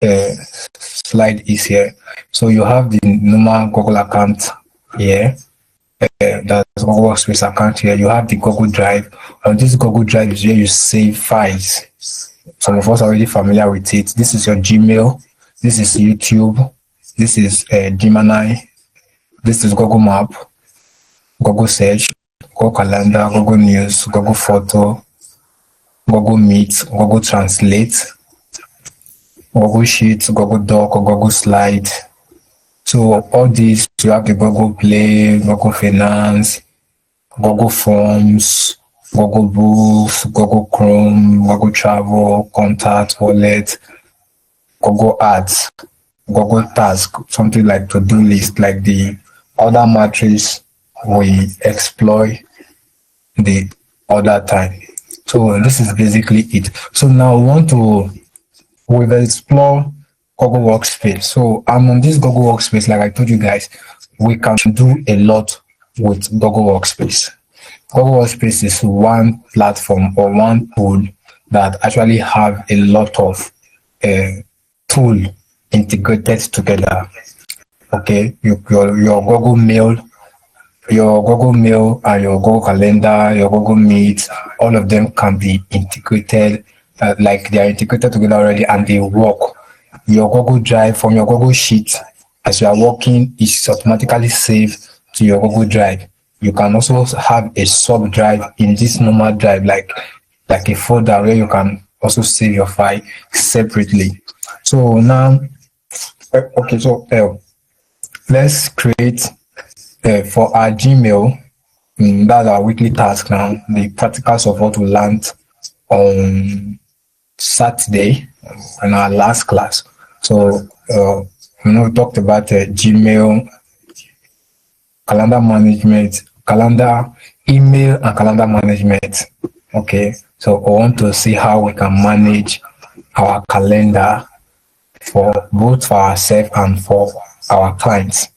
uh, slide is here. So you have the normal Google account here. That's Google Workspace account here. You have the Google Drive. On this Google Drive is where you save files. Some of us are already familiar with it. This is your Gmail. This is YouTube. This is Gemini. This is Google Map, Google Search, Google Calendar, Google News, Google Photo, Google Meet, Google Translate, Google Sheets, Google Doc, Google Slide. So all these, you have the Google Play, Google Finance, Google Forms, Google Books, Google Chrome, Google Travel, Contact, Wallet, Google Ads, Google Task, something like to-do list, like the other matrix we exploit the other time. So this is basically it. So now we've explored Google Workspace. So I'm on this Google Workspace, like I told you guys, we can do a lot with Google Workspace. Google Workspace is one platform or one tool that actually have a lot of tool integrated together. Okay, your Google Mail, and your Google Calendar, your Google Meet, all of them can be integrated, like they are integrated together already and they work. Your Google Drive from your Google Sheet, as you are working, is automatically saved to your Google Drive. You can also have a sub drive in this normal drive, like a folder where you can also save your file separately. So now, okay, so let's create for our Gmail. That's our weekly task now. The practicals of what we learned on Saturday in our last class. So we talked about Gmail, calendar management, calendar, email, and calendar management. Okay, so I want to see how we can manage our calendar for both for ourselves and for our clients.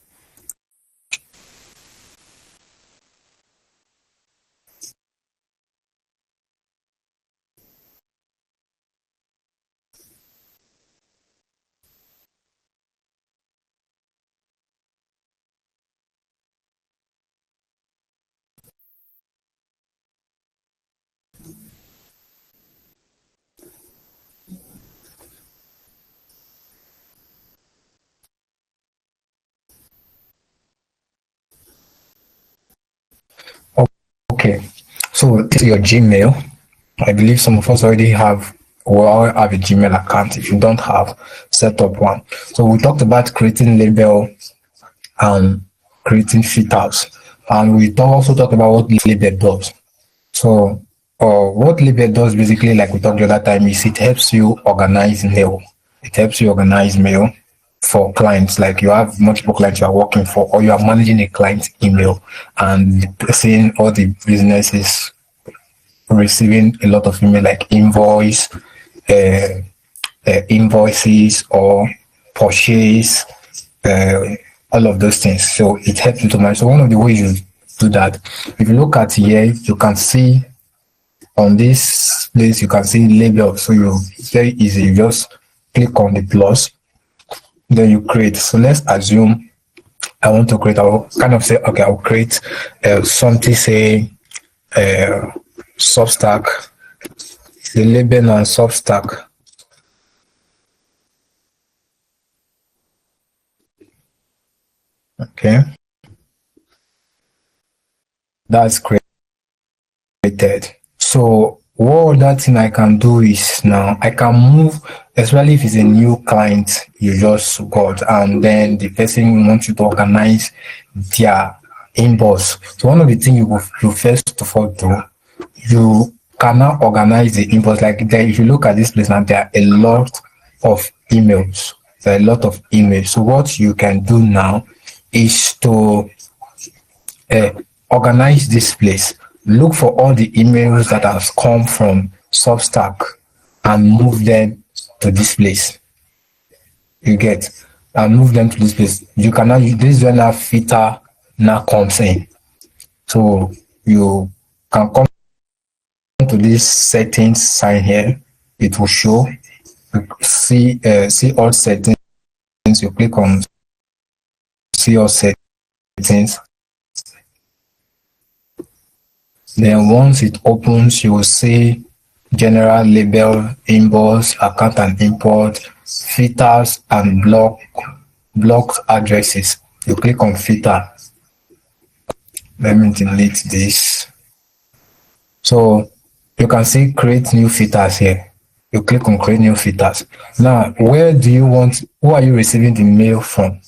Okay, so this is your Gmail. I believe some of us already have a Gmail account. If you don't have, set up one. So we talked about creating label and creating filters, and we also talked about what label does. So what label does basically, like we talked the other time, is it helps you organize mail. It helps you organize mail for clients, like you have multiple clients you are working for, or you are managing a client's email and seeing all the businesses receiving a lot of email, like invoices or purchase, all of those things. So it helps you to manage. So one of the ways you do that, if you look at here, you can see on this place, you can see label. So it's very easy. You just click on the plus, then you create. So let's assume I want to create, I'll kind of say, okay, I'll create something, say, Substack, the label on Substack. Okay. That's created. So what other thing I can do is now I can move, especially if it's a new client you just got and then the person wants you to organize their inbox. So one of the things you first of all do, you cannot organize the inbox. Like there, if you look at this place now, there are a lot of emails. There are a lot of emails. So what you can do now is to organize this place. Look for all the emails that have come from Substack and move them to this place. You get, and move them to this place. You cannot use this when a filter now comes in. So you can come to this settings sign here. It will show See all settings. You click on see all settings. Then once it opens, you will see general label, inbox, account and import, filters and blocked addresses. You click on filter. Let me delete this. So you can see create new filters here. You click on create new filters. Now, where do you want, who are you receiving the mail from?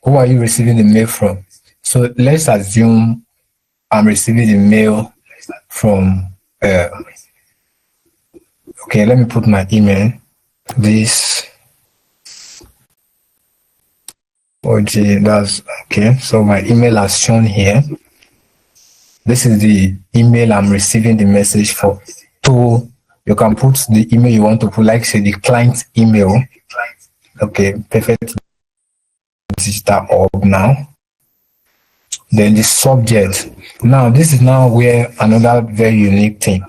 Who are you receiving the mail from? So let's assume I'm receiving the mail from, okay, let me put my email. This, okay, that's, okay, so my email has shown here. This is the email I'm receiving the message for. So you can put the email you want to put, like say the client email. Okay, perfect digital org now. Then the subject. Now this is now where another very unique thing.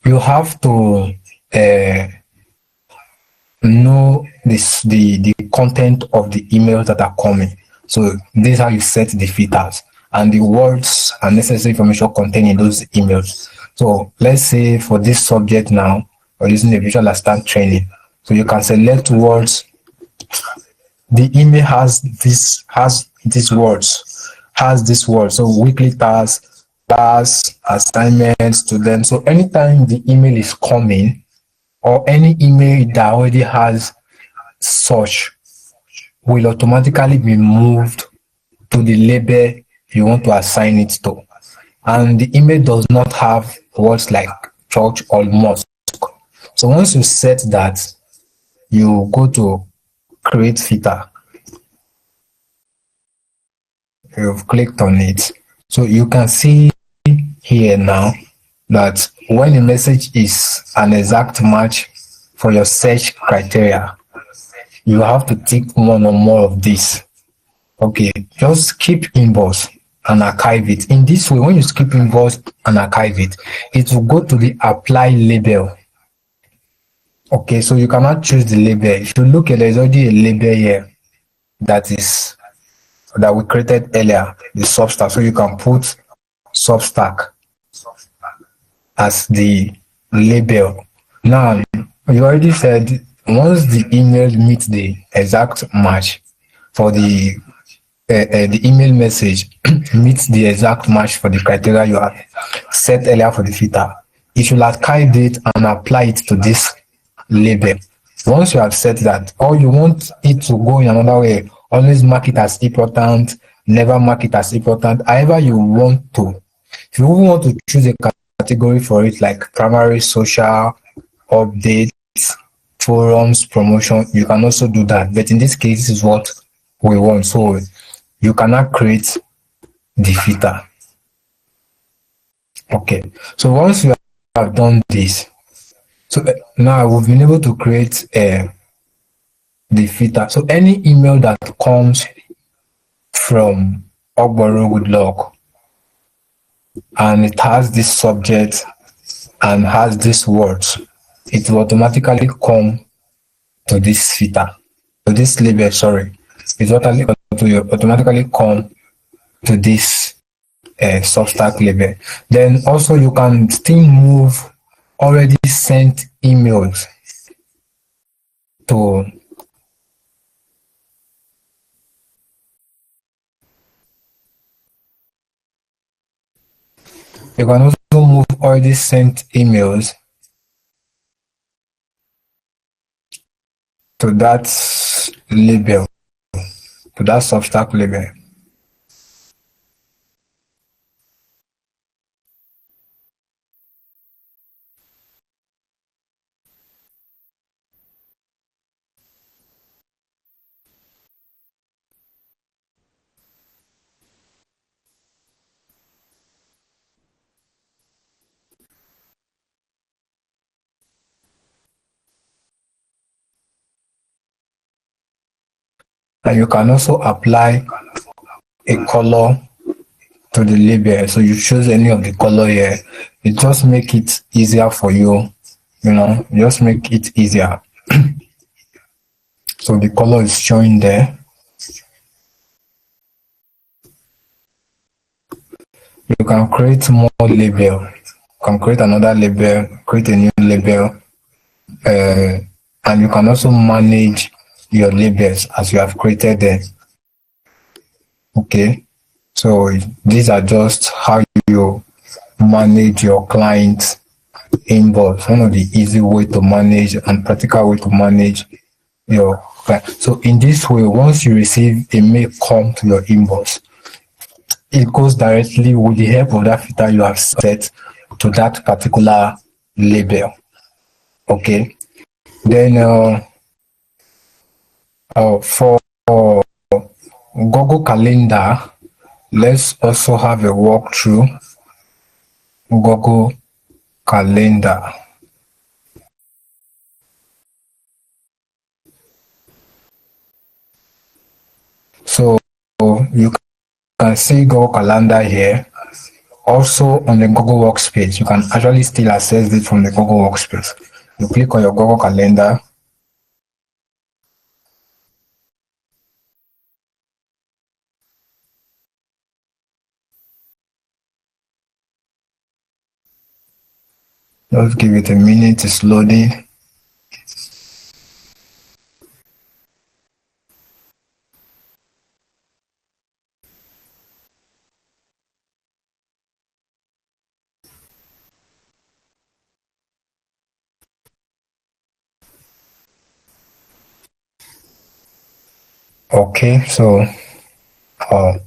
You have to know the content of the emails that are coming. So this is how you set the filters and the words and necessary information contained in those emails. So let's say for this subject now, we're using the visual assistant training. So you can select words. The email has these words. So weekly tasks, assignments to them. So anytime the email is coming or any email that already has such will automatically be moved to the label you want to assign it to. And the email does not have words like church or mosque. So once you set that, you go to create filter. You've clicked on it. So you can see here now that when the message is an exact match for your search criteria, you have to tick one or more of this. Okay, just skip inbox and archive it. In this way, when you skip inbox and archive it, it will go to the apply label. Okay, so you cannot choose the label. If you look at, there's already a label here that we created earlier, the Substack. So you can put Substack as the label. Now, you already said once the email meets the exact match for the email message meets the exact match for the criteria you have set earlier for the filter, you should archive it and apply it to this label. Once you have set that, or you want it to go in another way, always mark it as important, never mark it as important, however you want to. If you want to choose a category for it, like primary, social, updates, forums, promotion, you can also do that. But in this case, this is what we want. So you cannot create the filter. Okay. So once you have done this, so now we've been able to create the filter. So any email that comes from Ogboro with log and it has this subject and has these words, it will automatically come to this filter, to this label, sorry. It will automatically come to this Substack label. Then also you can still move already sent emails to you can also move already sent emails to that label, to that Substack label. And you can also apply a color to the label. So you choose any of the color here. It just make it easier for you, just make it easier. So the color is showing there. You can create more label. You can create another label, create a new label, uh, and you can also manage your labels as you have created them. Okay, so these are just how you manage your client inbox. One of the easy way to manage and practical way to manage your client. So in this way, once you receive a mail come to your inbox, it goes directly with the help of that filter you have set to that particular label. Okay. Then for Google Calendar, let's also have a walkthrough. Google Calendar. So you can see Google Calendar here. Also on the Google Workspace, you can actually still access it from the Google Workspace. You click on your Google Calendar. Just give it a minute, it's loading. Okay, so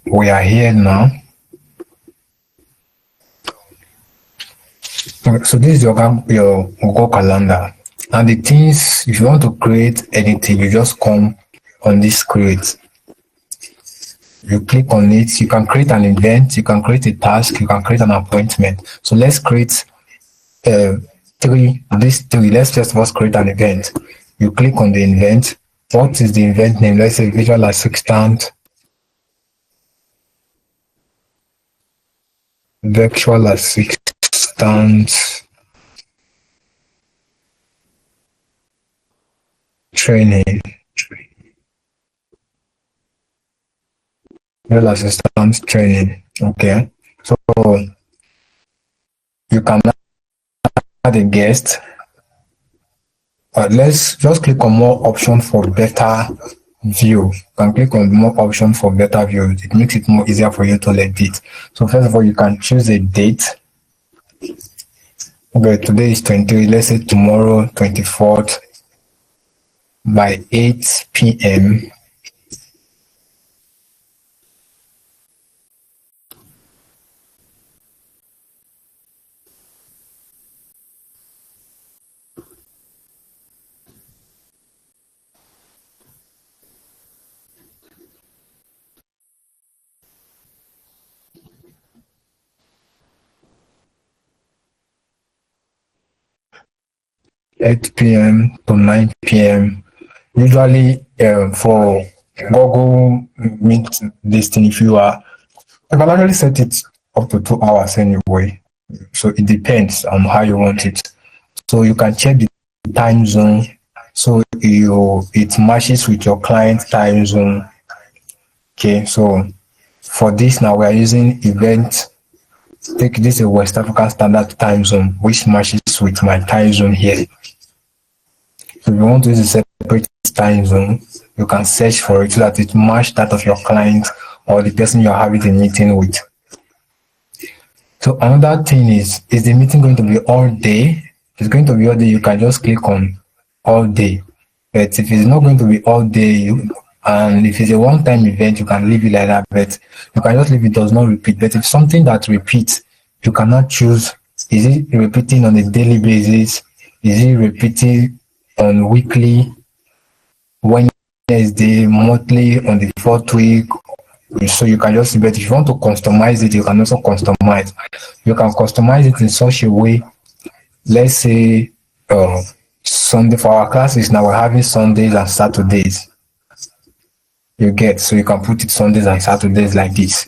we are here now. So this is your Google Calendar. And the things, if you want to create anything, you just come on this create. You click on it, you can create an event, you can create a task, you can create an appointment. So let's create these three. Let's just first create an event. You click on the event. What is the event name? Let's say virtual assistant, virtual assistant training. Virtual assistant training. Okay. So you can add a guest. Let's just click on more option for better view. You can click on more option for better view. It makes it more easier for you to edit. So first of all, you can choose a date. Okay, today is 23. Let's say tomorrow, 24th, by 8 p.m. to 9 p.m. Usually for Google Meet this thing, if you are, I can actually set it up to 2 hours anyway. So it depends on how you want it. So you can check the time zone. So it matches with your client time zone. Okay, so for this now we are using event. Take this a West African Standard Time Zone, which matches with my time zone here. So if you want to use a separate time zone, you can search for it so that it matches that of your client or the person you're having a meeting with. So another thing is the meeting going to be all day? If it's going to be all day, you can just click on all day. But if it's not going to be all day, and if it's a one-time event, you can leave it like that. But you can just leave it does not repeat. But if something that repeats, you cannot choose. Is it repeating on a daily basis? Is it repeating on weekly, Wednesday, monthly, on the fourth week? So you can just, but if you want to customize it, you can also customize. You can customize it in such a way. Let's say Sunday for our classes now we're having Sundays and Saturdays. You get, so you can put it Sundays and Saturdays like this.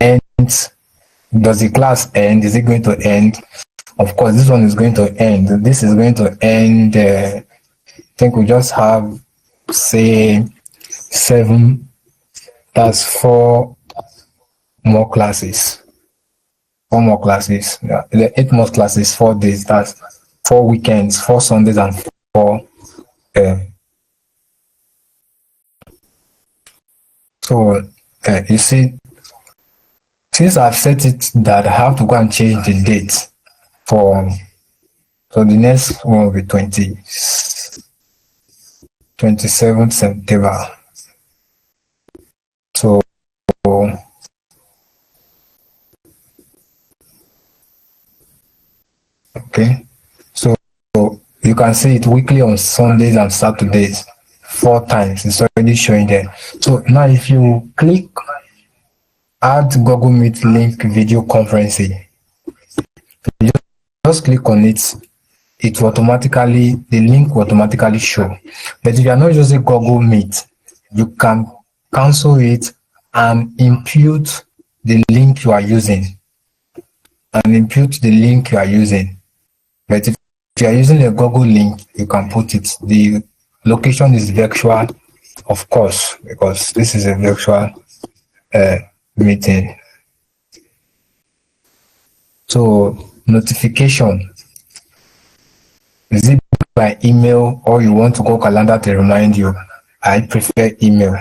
And does the class end? Is it going to end? Of course, this one is going to end. This is going to end. I think we just have, say, seven. That's more classes. 4 more classes. Yeah, the 8 more classes, 4 days. That's 4 weekends, 4 Sundays, and four. Uh, so you see, since I've set it that I have to go and change the date for, so the next one will be 27th September. So okay, so you can see it weekly on Sundays and Saturdays, 4 times. It's already showing there. So now if you click add Google Meet link video conferencing, you just click on it, it will automatically, the link will automatically show. But if you are not using Google Meet, you can cancel it and impute the link you are using. But if you are using a Google link, you can put it. The location is virtual, of course, because this is a virtual meeting. So notification, is it by email or you want to go calendar to remind you? I prefer email.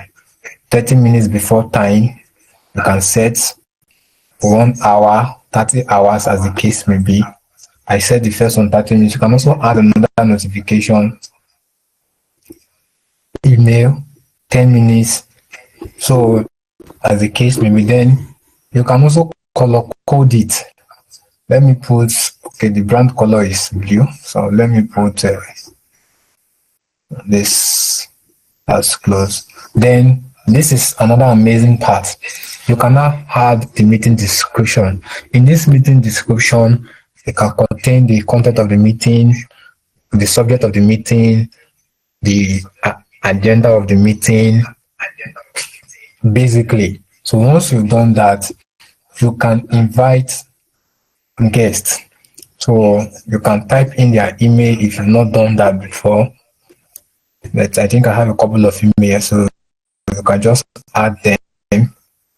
30 minutes before time, you can set 1 hour, 30 hours as the case may be. I set the first one 30 minutes. You can also add another notification, email, 10 minutes. So as the case may be, then you can also color code it. Let me put, okay, the brand color is blue. So let me put this as close. Then this is another amazing part. You can now add the meeting description. In this meeting description, it can contain the content of the meeting, the subject of the meeting, the agenda of the meeting, basically. So once you've done that, you can invite guests. So you can type in their email if you've not done that before. But I think I have a couple of emails, so you can just add them.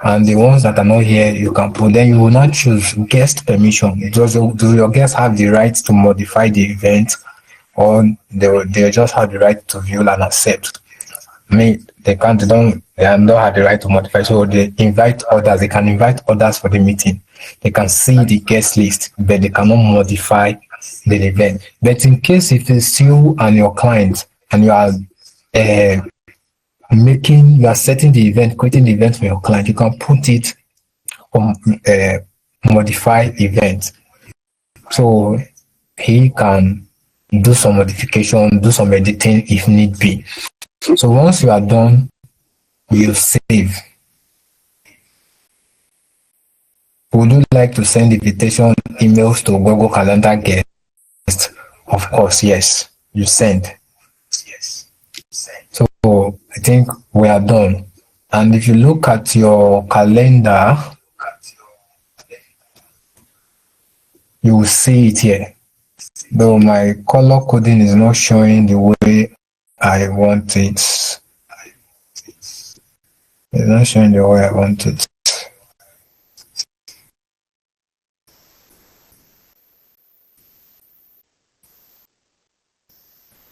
And the ones that are not here, you can put. Then you will not choose guest permission. Do your guests have the right to modify the event, or they just have the right to view and accept? I mean, they don't have the right to modify. So they invite others. They can invite others for the meeting. They can see the guest list, but they cannot modify the event. But in case if it's you and your client, and you are setting the event, creating the event for your client, you can put it on modify event. So he can do some modification, do some editing if need be. So once you are done, you save. Would you like to send invitation emails to Google Calendar guests? Of course, yes. You send. So I think we are done. And if you look at your calendar, you will see it here. Though my color coding is not showing the way I want it. It's not showing the way I want it.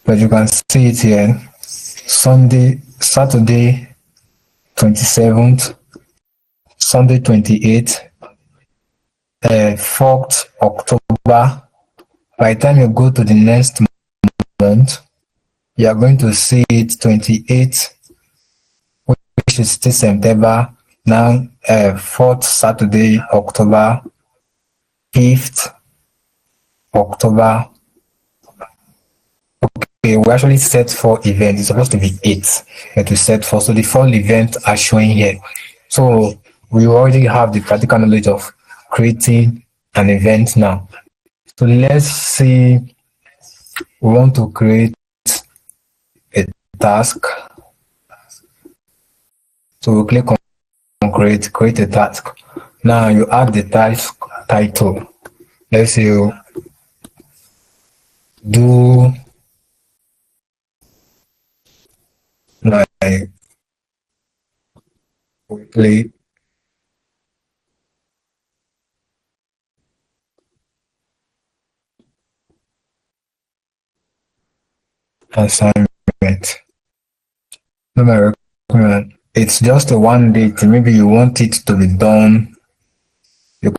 But you can see it here. Saturday 27th, Sunday 28th, 4th October. By the time you go to the next month, you are going to see it 28th, which is still September. Now 4th Saturday, October, 5th October. Okay, we actually set 4 events. It's supposed to be 8, but we set 4. So the 4 events are showing here. So we already have the practical knowledge of creating an event now. So let's see, we want to create a task. So we'll click on create a task. Now you add the task title. Let's say do like weekly assignment. No, my recommend. It's just a one day thing. Maybe you want it to be done. You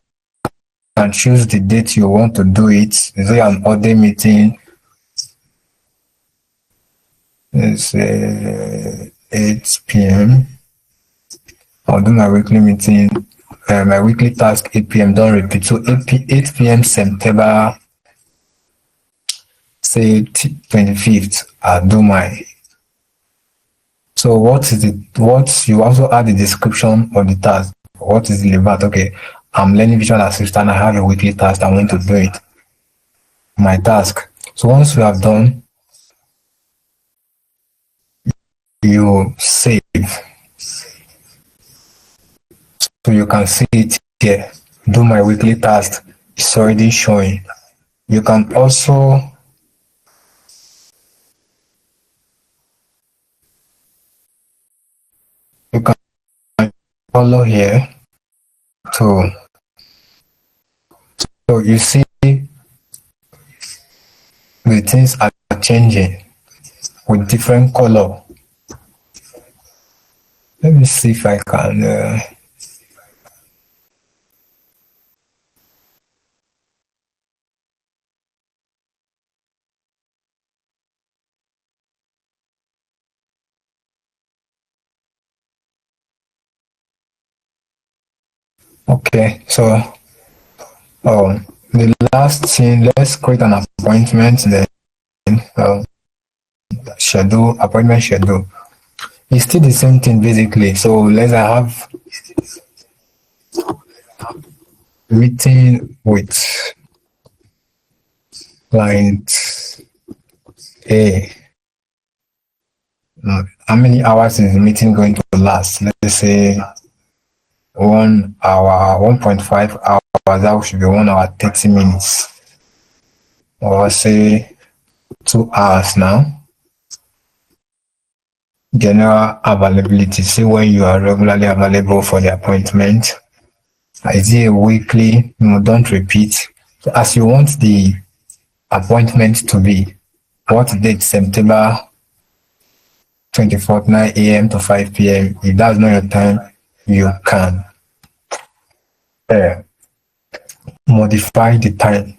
can choose the date you want to do it. Is it an all day meeting? It's 8 p.m. I'll do my weekly meeting. My weekly task 8 p.m. Don't repeat. So 8 p.m. September, say 25th. I'll do my. So what is it? What you also add the description of the task. What is the about? Okay, I'm learning visual assistant. I have a weekly task. I want to do it. My task. So once you have done, you save. So you can see it here. Do my weekly task. It's already showing. You can also you can follow here. So you see the things are changing with different color. Let me see if I can. Okay, so the last thing, let's create an appointment. Then schedule appointment schedule. It's still the same thing basically. So let's have meeting with client A. How many hours is the meeting going to last? Let's say 1 hour, 1.5 hours. That should be 1 hour 30 minutes, or say 2 hours now. General availability. See when you are regularly available for the appointment. Is it a weekly? No, don't repeat. So as you want the appointment to be, what date? September 24th, 9 a.m. to 5 p.m. If that's not your time, you can modify the time,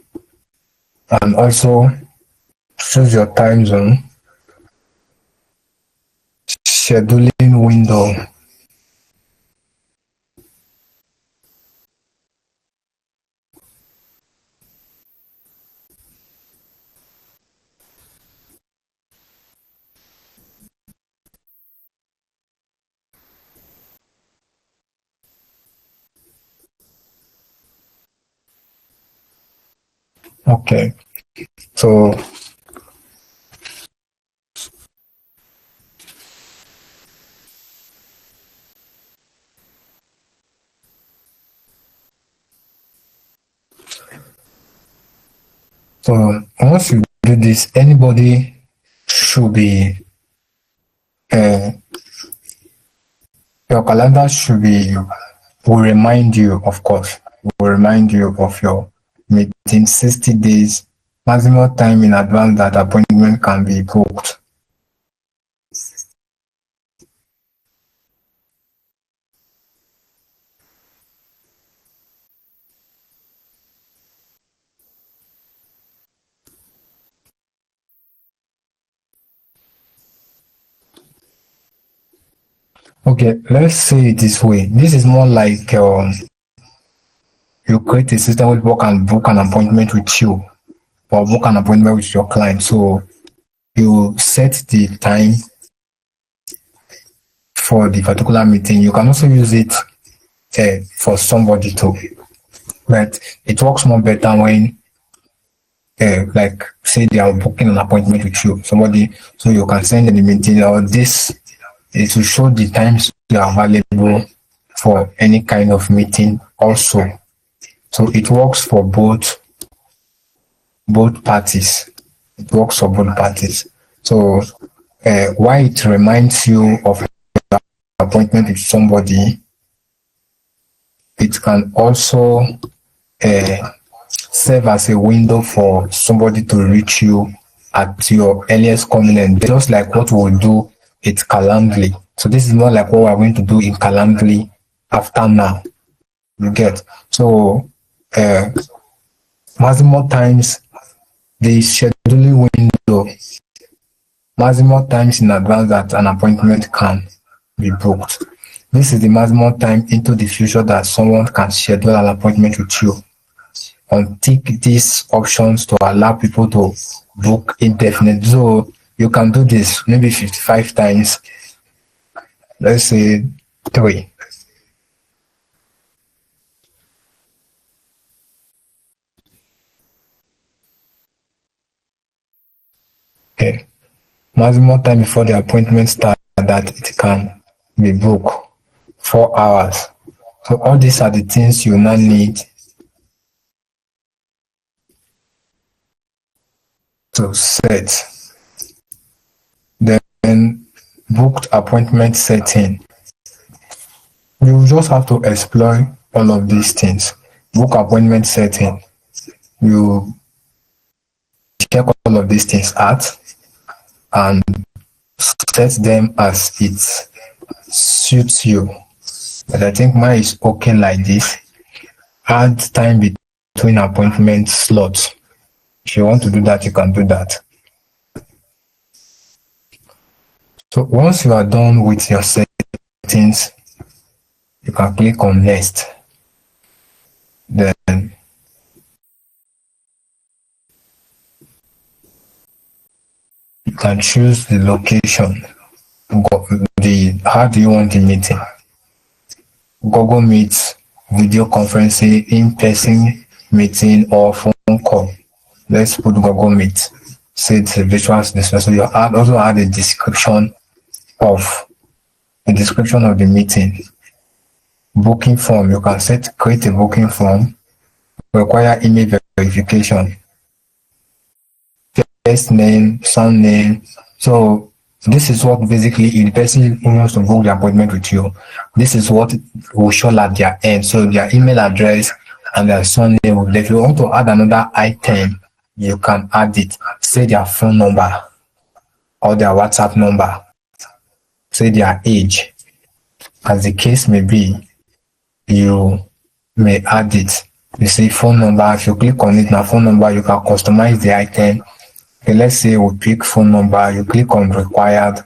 and also choose your time zone, scheduling window. Okay, so once you do this, anybody should be your calendar should be will remind you, of course, will remind you of your meeting 60 days maximum time in advance that appointment can be booked. Okay, let's say it this way. This is more like you create a system where people can book an appointment with you or book an appointment with your client. So you set the time for the particular meeting. You can also use it for somebody too, but it works more better when like say they are booking an appointment with you, somebody, so you can send them the meeting, or this is to show the times you are available for any kind of meeting also. So it works for both parties. It works for both parties. So why it reminds you of an appointment with somebody, it can also serve as a window for somebody to reach you at your earliest convenience, just like what we'll do at Calendly. So this is more like what we're going to do in Calendly after now. You get? So maximum times, the scheduling window, maximum times in advance that an appointment can be booked. This is the maximum time into the future that someone can schedule an appointment with you. Untick these options to allow people to book indefinite. So you can do this maybe 55 times. Let's say 3. Okay. Maximum time before the appointment starts that it can be booked, 4 hours. So all these are the things you now need to set. Then booked appointment setting. You just have to explore all of these things. Book appointment setting. You check all of these things out and set them as it suits you. But I think mine is okay like this. Add time between appointment slots. If you want to do that, you can do that. So once you are done with your settings, you can click on next. Then you can choose the location. How do you want the meeting? Google Meet, video conferencing, in-person meeting, or phone call. Let's put Google Meet. Say it's a virtual display. So you also add a description of the meeting. Booking form. You can create a booking form. Require email verification. First name, son name. So this is what basically, if the person who wants to book the appointment with you, this is what will show at their end. So their email address and their son name. If you want to add another item, you can add it. Say their phone number or their WhatsApp number. Say their age. As the case may be, you may add it. You say phone number. If you click on it now, phone number, you can customize the item. Okay, let's say we pick phone number. You click on required.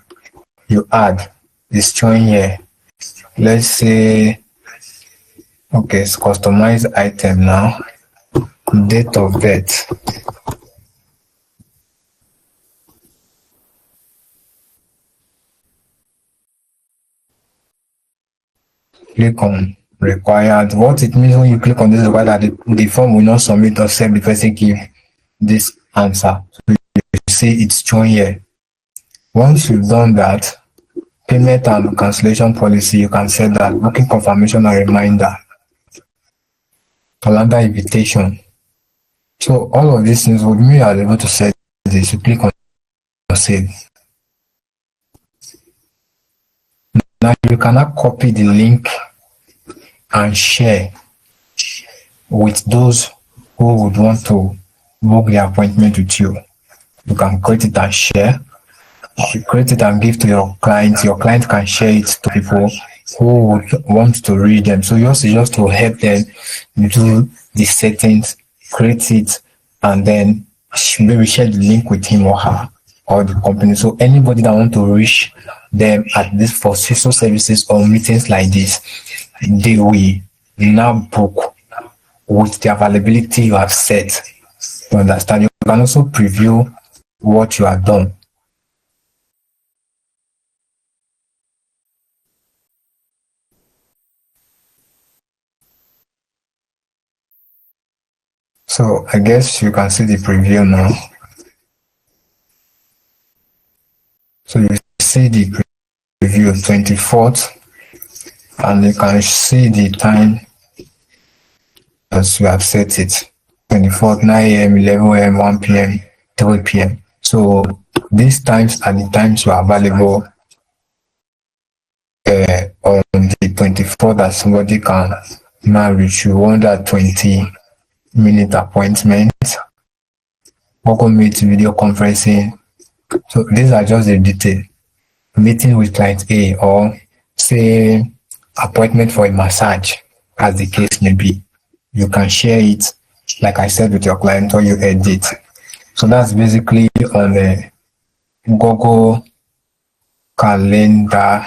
You add. It's showing here. Let's say, okay, it's customized item now. Date of birth. Click on required. What it means when you click on this required, that the form will not submit or save the person give this answer. So you see it's showing here. Once you've done that, payment and cancellation policy, you can set that. Booking confirmation and reminder. Calendar invitation. So all of these things would mean you are able to set this. You click on save. Now you cannot copy the link and share with those who would want to book the appointment with you. You can create it and share. You create it and give to your client. Your client can share it to people who would want to read them. So yours is just to help them do the settings, create it, and then maybe share the link with him or her or the company. So anybody that want to reach them at this for social services or meetings like this, they will now book with the availability you have set. You understand? You can also preview what you have done. So I guess you can see the preview now. So you see the preview 24th, and you can see the time as you have set it. 24th, 9 a.m., 11 a.m., 1 p.m., 3 p.m. So these times are the times you are available on the 24th that somebody can now reach you. 120-minute appointment, Google Meet video conferencing. So these are just the details. Meeting with client A, or say appointment for a massage, as the case may be. You can share it, like I said, with your client, or you edit. So that's basically on the Google Calendar.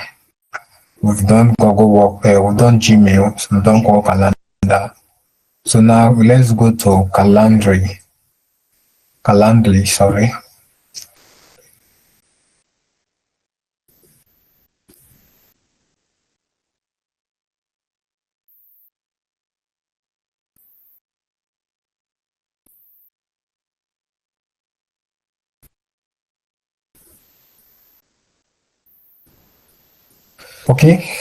We've done Google Work, we've done Gmail, we've done Google Calendar. So now let's go to Calendly. Calendly, sorry. Okay.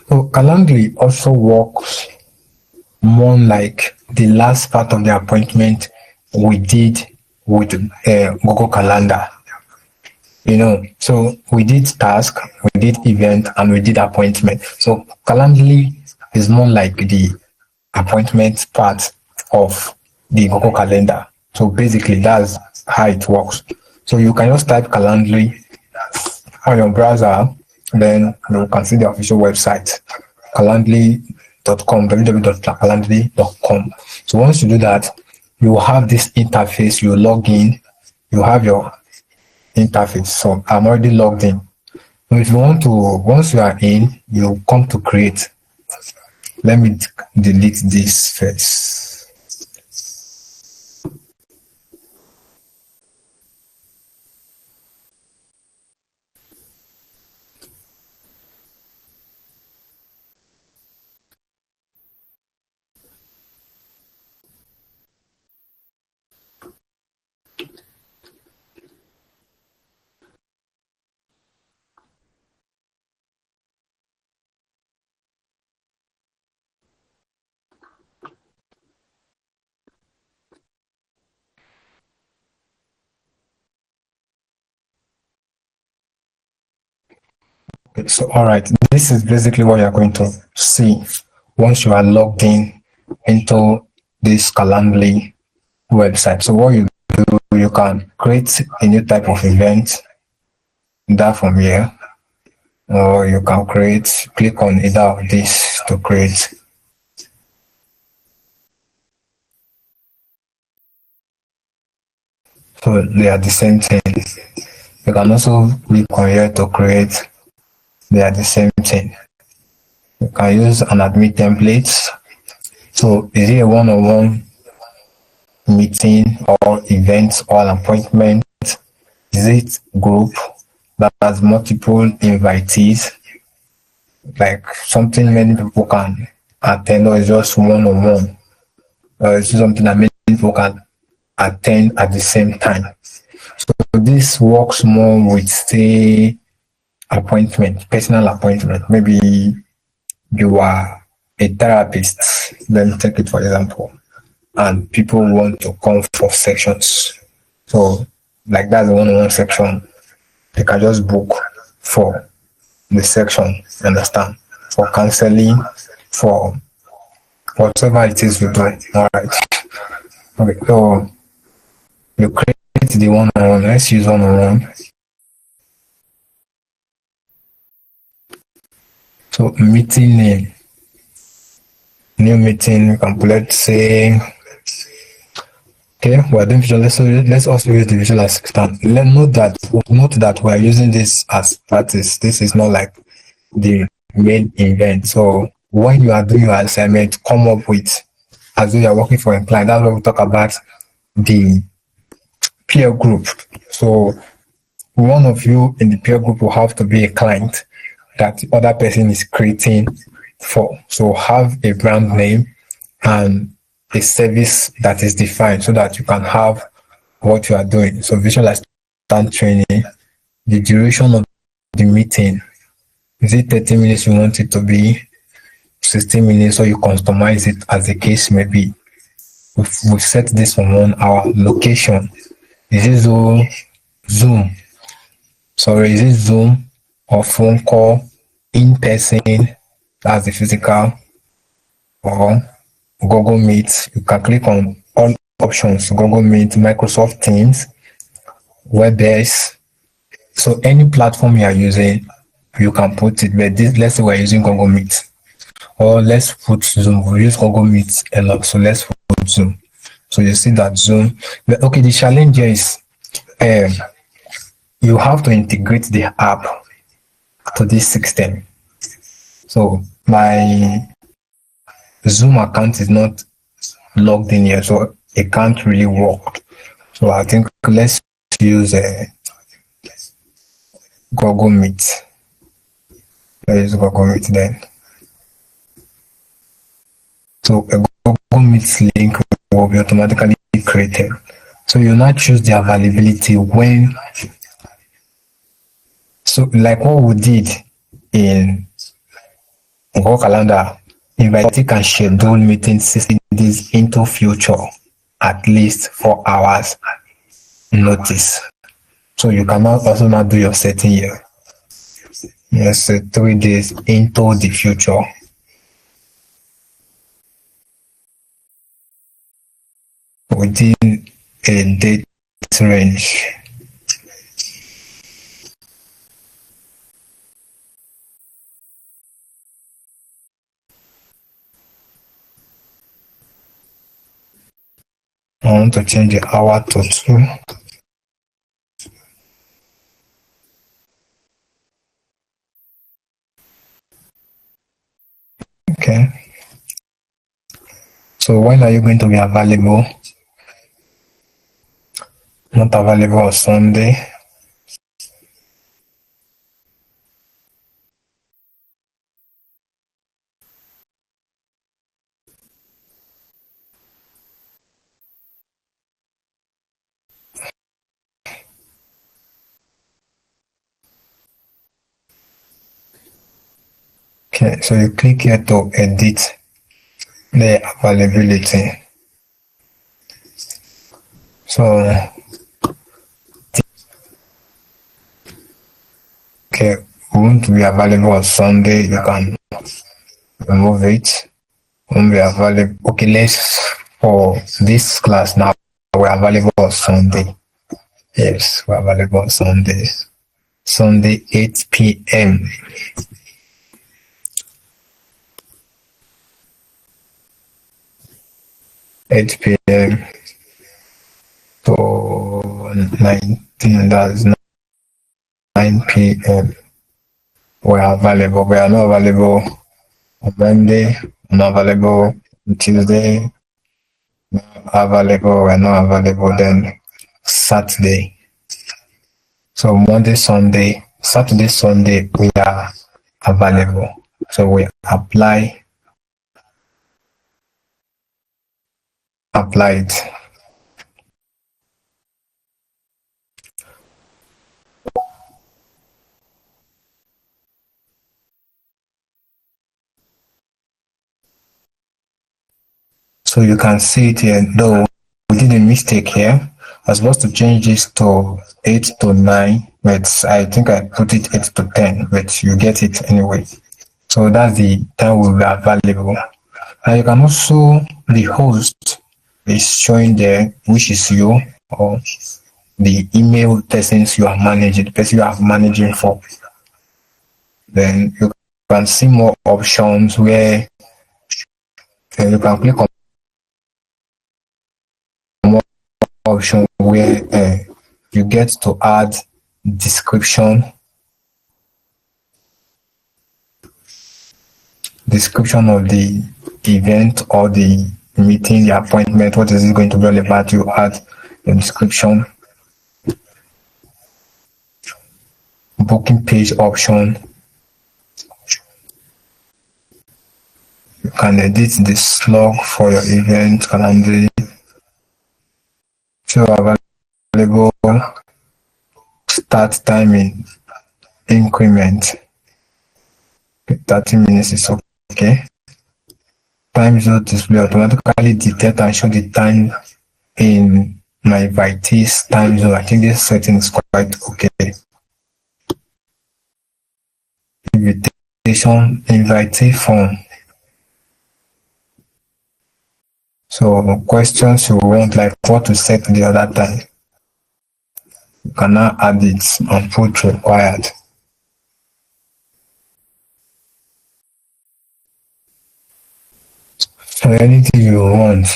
So Calendly also works more like the last part of the appointment we did with Google Calendar. So we did task, we did event, and we did appointment. So Calendly is more like the appointment part of the Google Calendar. So basically, that's how it works. So you can just type Calendly on your browser, then you can see the official website, calendly.com, www.calendly.com. So once you do that, you have this interface, you log in, you have your interface. So I'm already logged in. So if you want to, once you are in, you come to create. Let me delete this first. Okay, so all right, this is basically what you're going to see once you are logged in into this Calendly website. So what you do, you can create a new type of event, that from here, or you can click on either of these to create. So they are the same thing. You can also click on here to create. They are the same thing. You can use an admin template. So is it a one-on-one meeting or event or an appointment? Is it group that has multiple invitees, like something many people can attend, or is just one-on-one? Is it something that many people can attend at the same time? So this works more with, say, appointment, personal appointment. Maybe you are a therapist, then take it for example, and people want to come for sessions. So like that's the one-on-one section. They can just book for the section, understand? For counseling, for whatever it is you do. All right. Okay, so you create the one-on-one. Let's use one-on-one. So meeting name, new meeting, we can put, let's say, okay, we're doing visual. Let's also use the visual assistant. Note that we're using this as practice. This is not like the main event. So when you are doing your assignment, come up with, as though you're working for a client. That's when we talk about the peer group. So one of you in the peer group will have to be a client that the other person is creating for. So have a brand name and a service that is defined so that you can have what you are doing. So visual assistant training, the duration of the meeting, is it 30 minutes you want it to be, 16 minutes, or you customize it as the case may be. We've set this on 1 hour. Location, Is it Zoom? Sorry, is it Zoom or phone call, in person? That's the physical, or Google Meet. You can click on all options: Google Meet, Microsoft Teams, WebEx. So any platform you are using, you can put it. But this, let's say we're using Google Meet, or let's put Zoom. We use Google Meet a lot, so let's put Zoom. So you see that Zoom. But okay, the challenge here is um, you have to integrate the app to this system. So my Zoom account is not logged in here, so it can't really work. So I think let's use Google Meet. Let's use Google Meet then. So a Google Meet link will be automatically created. So you now choose the availability when. So like what we did in Google Calendar, invite can schedule meetings 60 days into future, at least 4 hours notice. So you can also now do your setting here. Yes, 3 days into the future. Within a date range. I want to change the hour to 2. Okay. So when are you going to be available? Not available on Sunday. Okay, so you click here to edit the availability. So okay, we want to be available on Sunday. You can remove it. Won't be available. Okay, let's for this class now. We're available on Sunday. Yes, we're available on Sunday. Sunday 8 p.m. 8 p.m. to 19. That's 9 p.m. We are available. We are not available on Monday. We're not available on Tuesday. Not available. We're not available then Saturday. So Monday, Sunday, Saturday, Sunday, we are available. So we apply it. So you can see it here, though we did a mistake here. I was supposed to change this to 8 to 9, but I think I put it 8 to 10, but you get it anyway. So that's the time will be available. And you can also, the host is showing there, which is you, or the email persons you are managing, the person you are managing for. Then you can see more options where you can click on more option where you get to add description of the event or the meeting, the appointment. What is it going to be all about? You add the description, booking page option. You can edit the slot for your event, Calendly. Show available start time in increment. 30 minutes is okay. Time zone display automatically detect and show the time in my invitees time zone. I think this setting is quite okay. Invitation, invitee form. So questions you want, like what to set the other time. You can now add it and put required. So anything you want,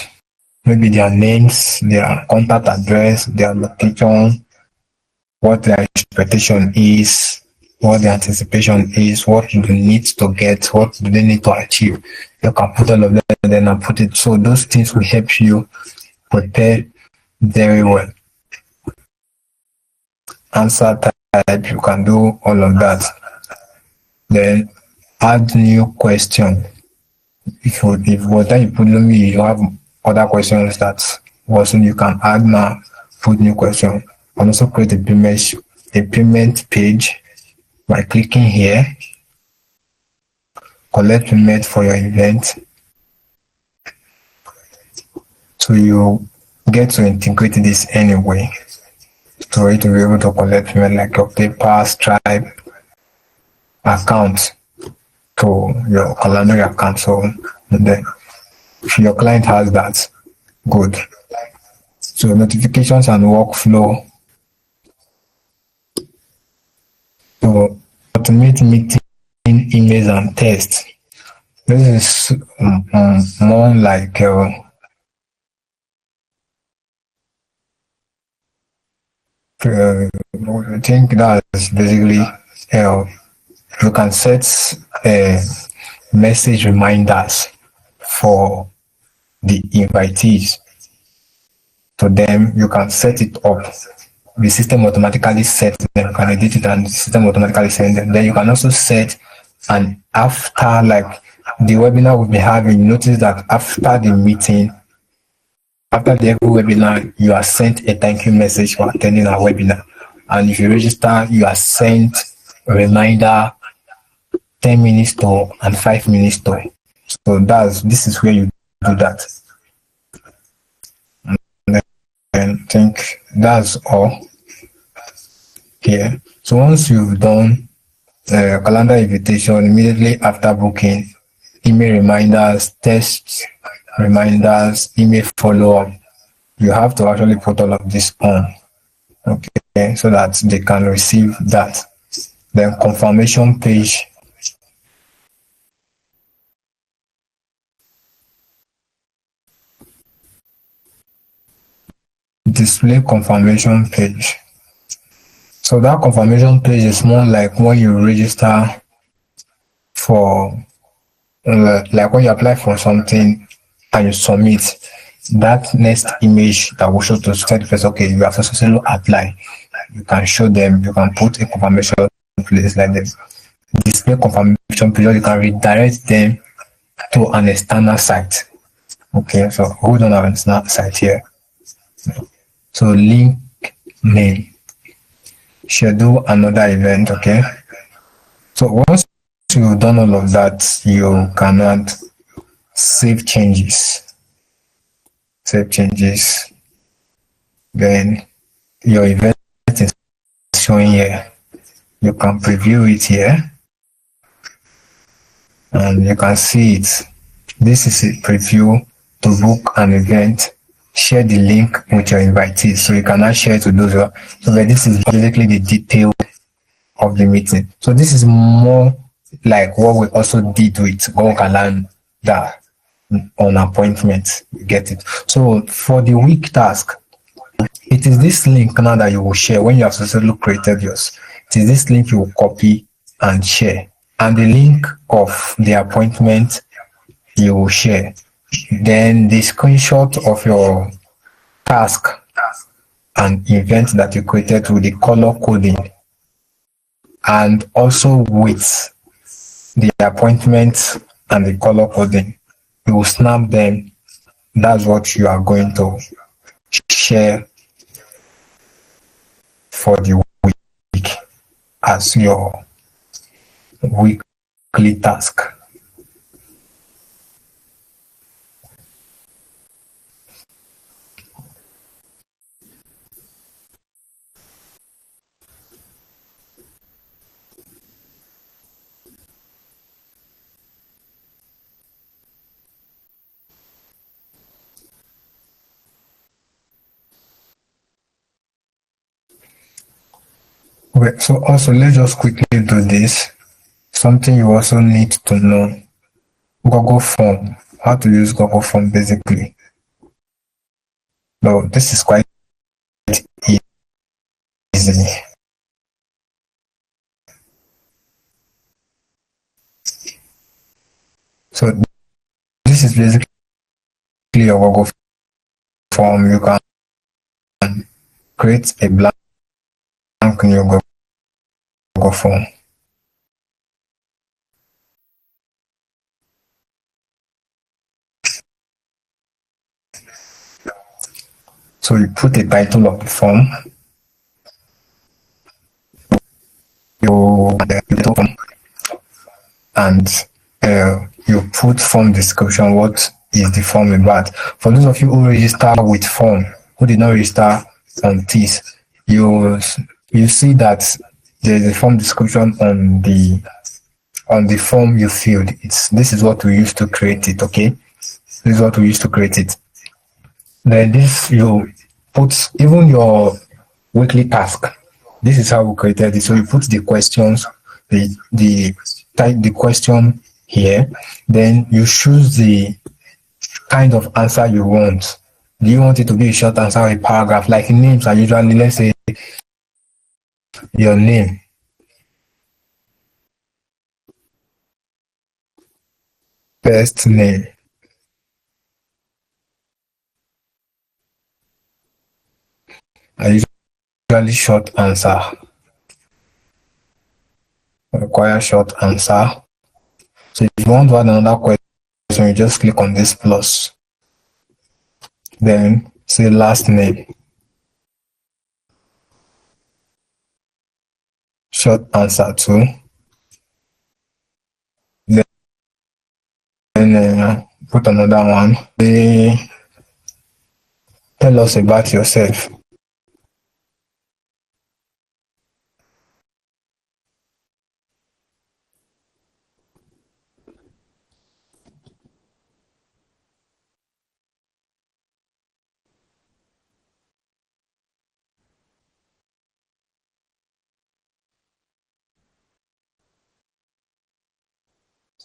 maybe their names, their contact address, their location, what their expectation is, what the anticipation is, what do they need to get, what do they need to achieve. You can put all of that then and put it. So those things will help you prepare very well. Answer type, you can do all of that. Then add new question. If what time you put me, you have other questions that also you can add now, put new question, and also create a payment page by clicking here, collect payment for your event. So you get to integrate this anyway, so you to be able to collect payment like your PayPal, Stripe account to your Calendly account. So then if your client has that, good. So notifications and workflow. So automate meeting, emails and tests. This is more like I think that's basically you can set message reminders for the invitees. To them, you can set it up. The system automatically sets them. You can edit it and the system automatically sends them. Then you can also set and after, like the webinar will be having, notice that after the meeting, after the webinar, you are sent a thank you message for attending our webinar. And if you register, you are sent a reminder 10 minutes to and 5 minutes to. So this is where you do that. And I think that's all here. So once you've done calendar invitation, immediately after booking, email reminders, text reminders, email follow-up, you have to actually put all of this on, okay, so that they can receive that. Then confirmation page. Display confirmation page. So that confirmation page is more like when you register for, like when you apply for something and you submit, that next image that will show to set first, okay, you have successfully apply. You can show them, you can put a confirmation place like this. Display confirmation page, you can redirect them to an external site. Okay, so hold on our external site here. So link name, schedule another event, okay? So once you've done all of that, you can add save changes. Save changes. Then your event is showing here. You can preview it here. And you can see it. This is a preview to book an event. Share the link with your invitees, so you can now share to those. So this is basically the detail of the meeting. So this is more like what we also did with Google Calendar on appointments. You get it. So for the week task, it is this link now that you will share when you have successfully created yours. It is this link you will copy and share, and the link of the appointment you will share. Then the screenshot of your task and event that you created with the color coding, and also with the appointment and the color coding, you will snap them. That's what you are going to share for the week as your weekly task. Okay, so also let's just quickly do this. Something you also need to know. Google Form. How to use Google Form basically. No, this is quite easy. So this is basically your Google Form. You can create a blank in your Google Form. So you put the title of the form, you and you put form description. What is the form about? For those of you who register with form, who did not register on this, you see that there is a form description on the form you filled. This is what we used to create it. Okay, this is what we used to create it. Then this you put even your weekly task. This is how we created it. So you put the questions, the type the question here. Then you choose the kind of answer you want. Do you want it to be a short answer or a paragraph? Like names are usually, let's say your name. First name. I usually short answer. Require short answer. So if you want to add another question, you just click on this plus. Then say last name. Short answer too. Then put another one. Tell us about yourself.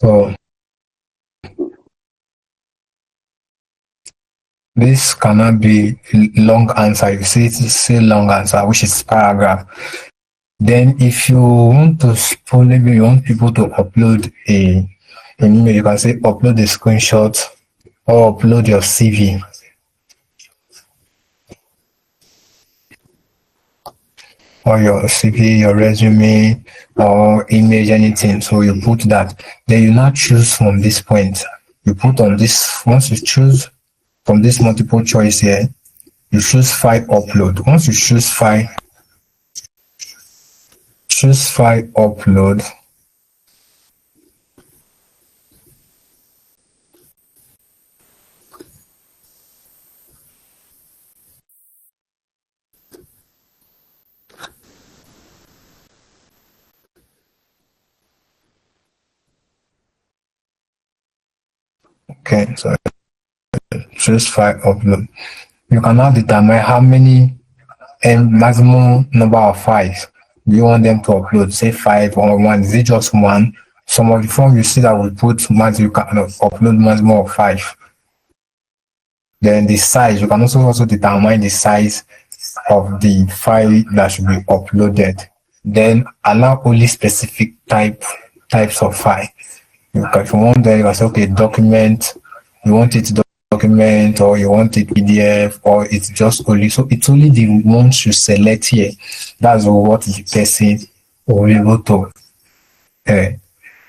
So this cannot be long answer. You say long answer, which is paragraph. Then if you want to maybe you want people to upload an email, you can say upload a screenshot or upload your CV. Or your CV, your resume, or image, anything. So you put that. Then you now choose from this point. You put on this, once you choose from this multiple choice here, you choose file upload. Once you choose file upload, okay, so choose file upload. You can now determine how many and maximum number of files do you want them to upload. Say 5 or 1. Is it just 1? Some of the form you see that will put max, you can upload maximum of 5. Then the size, you can also determine the size of the file that should be uploaded. Then allow only specific types of file. If you want, then you can say, okay, document. You want it document, or you want it PDF, or it's just only. So it's only the ones you select here. That's what the person will be able to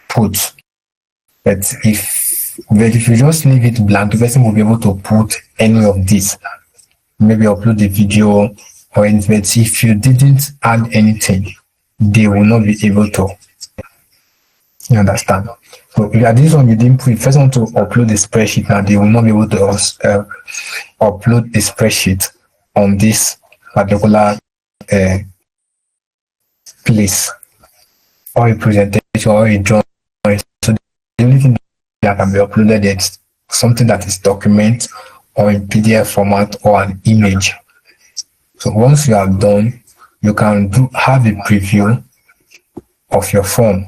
put. But if you just leave it blank, the person will be able to put any of this. Maybe upload the video or anything. But if you didn't add anything, they will not be able to. You understand? So if at this one you didn't put, first want to upload the spreadsheet, now they will not be able to upload the spreadsheet on this particular place, or a presentation, or a drawing. So the only thing that can be uploaded is something that is document, or in PDF format, or an image. So once you are done, you can have a preview of your form.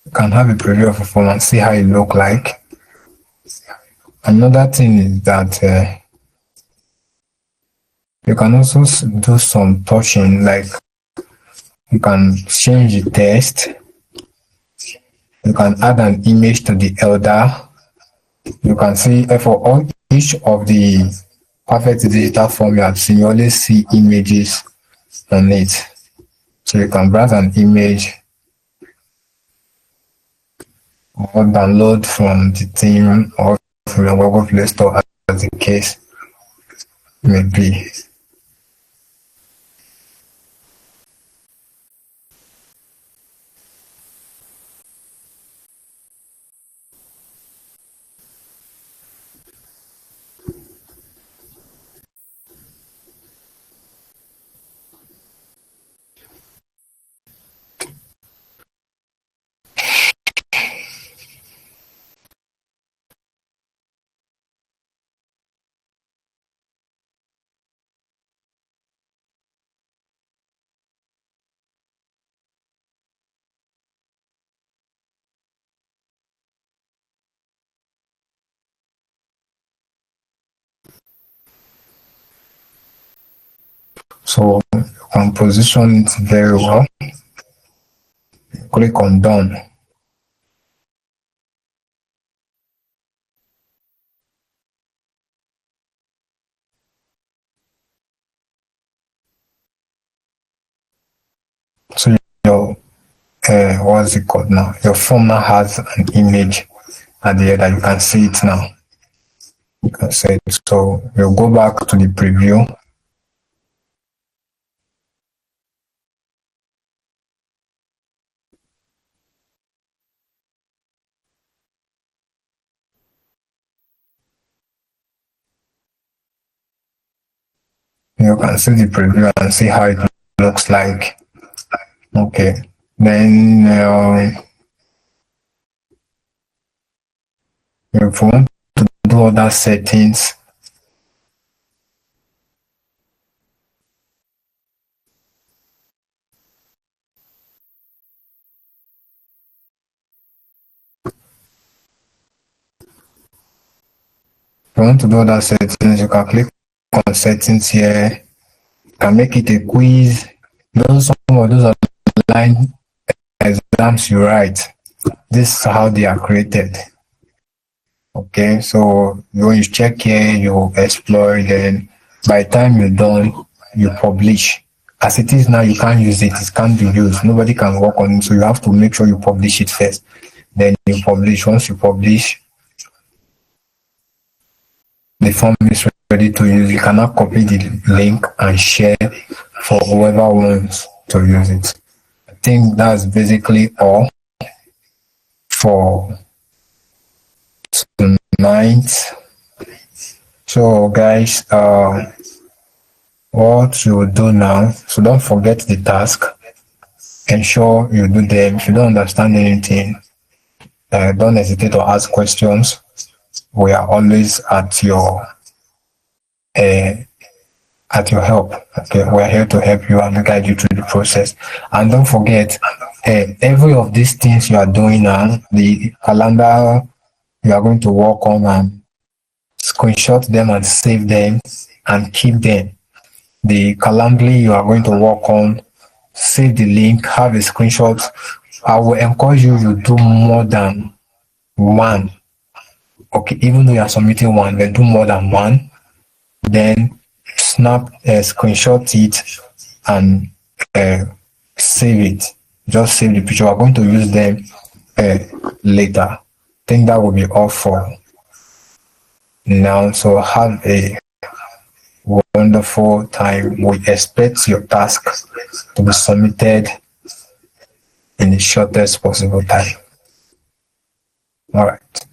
You can have a preview of a form and see how it look like. Another thing is that you can also do some touching, like you can change the text, you can add an image to the elder. You can see for each of the perfect digital form you have seen, you always see images on it. So you can browse an image or download from the theme or from your Google Play Store as the case may be. So you can position it very well. Click on done. So your what's it called now? Your form now has an image at the end that you can see it now. You can see it. So you'll go back to the preview. You can see the preview and see how it looks like. Okay. Then if you want to do other settings, you can click on settings here. You can make it a quiz. Some of those online exams you write, this is how they are created. Okay, so when you check here, you explore, then by the time you're done, you publish. As it is now, you can't use it, it can't be used, nobody can work on it, so you have to make sure you publish it first. Then you publish. Once you publish, the form is ready to use. You cannot copy the link and share for whoever wants to use it. I think that's basically all for tonight. So guys, what you will do now, so don't forget the task, ensure you do them. If you don't understand anything, don't hesitate to ask questions. We are always at your help. Okay, we are here to help you and guide you through the process. And don't forget, every of these things you are doing now, the calendar you are going to work on, and screenshot them and save them and keep them. The Calendly you are going to work on, save the link, have a screenshot. I will encourage you to do more than one. Okay, even though you are submitting one, then do more than one. Then screenshot it and save it. Just save the picture. We're going to use them later. I think that will be all for now. So have a wonderful time. We expect your task to be submitted in the shortest possible time. All right.